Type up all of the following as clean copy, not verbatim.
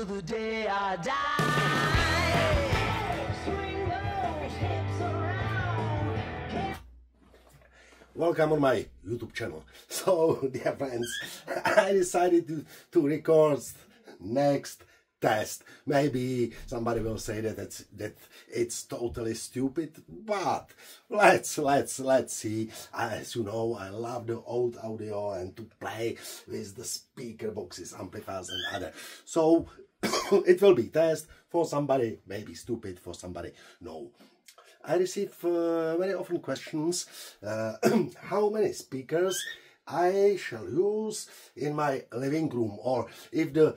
till the day I die. Swing those hips around. Welcome on my YouTube channel. So, dear friends, I decided to record next test. Maybe somebody will say that it's totally stupid, but let's see. As you know, I love the old audio and to play with the speaker boxes, amplifiers and other. So it will be test for somebody, maybe stupid, for somebody no. I receive very often questions how many speakers I shall use in my living room, or if the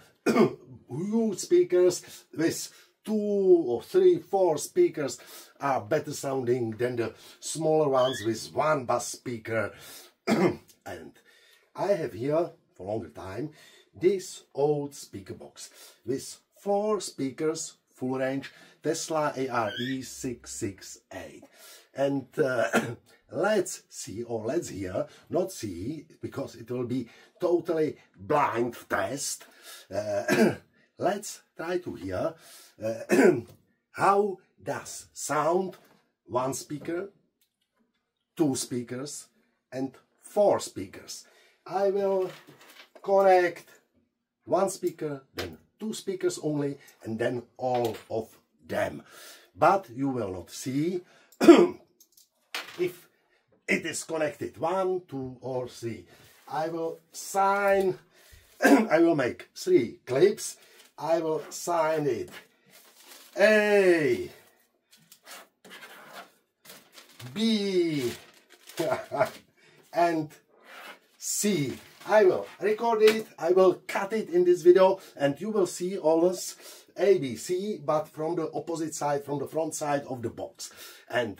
huge speakers with 2 or 3, 4 speakers are better sounding than the smaller ones with 1 bass speaker. And I have here for a longer time this old speaker box with 4 speakers, full range, Tesla ARE668. And let's see, or let's hear, not see, because it will be totally blind test. Let's try to hear how does sound 1 speaker, 2 speakers and 4 speakers. I will connect 1 speaker, then 2 speakers only, and then all of them. But you will not see if it is connected 1, 2 or 3. I will sign, I will make 3 clips. I will sign it A, B and C. I will record it, I will cut it in this video, and you will see all this A, B, C, but from the opposite side, from the front side of the box. And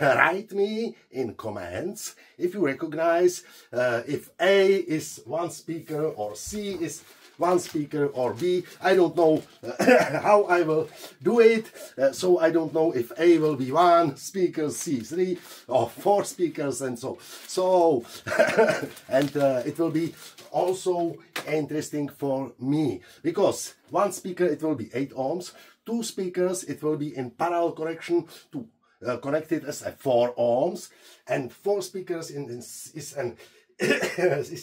write me in comments if you recognize if A is 1 speaker or C is 1 speaker or B. I don't know how I will do it, so I don't know if A will be 1 speaker, C 3 or 4 speakers and so. And it will be also interesting for me, because 1 speaker it will be 8 ohms, 2 speakers it will be in parallel connection to connected as a 4 ohms, and 4 speakers is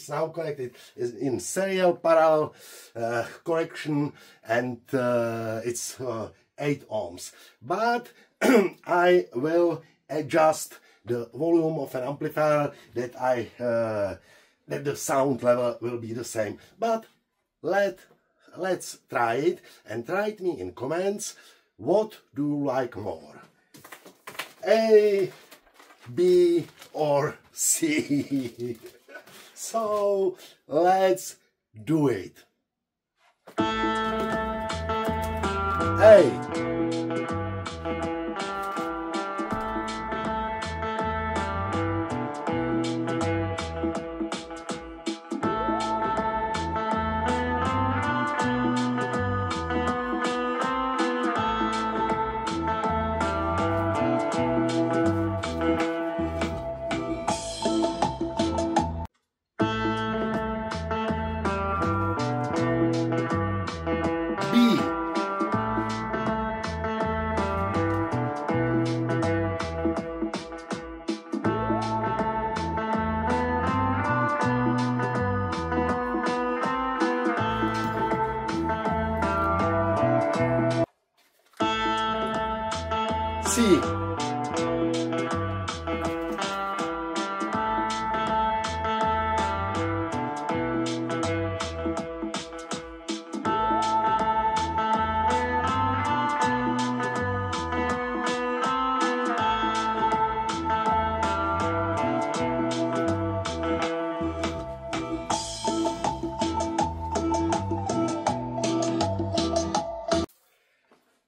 now connected in serial parallel connection, and it's 8 ohms. But I will adjust the volume of an amplifier that that the sound level will be the same. But let's try it, and write me in comments what do you like more, A, B or C. So let's do it. A. C.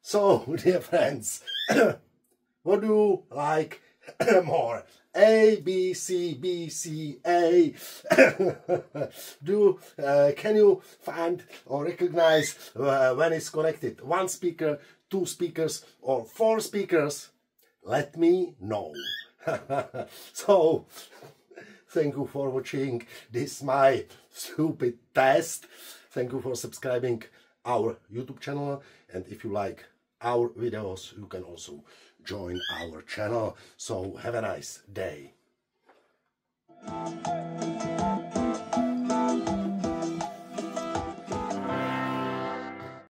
So, dear friends, what do you like more? A, B, C, B, C, A. Can you find or recognize when it's connected 1 speaker, 2 speakers or 4 speakers? Let me know. So, thank you for watching this my stupid test. Thank you for subscribing our YouTube channel, and if you like our videos, you can also join our channel. So have a nice day.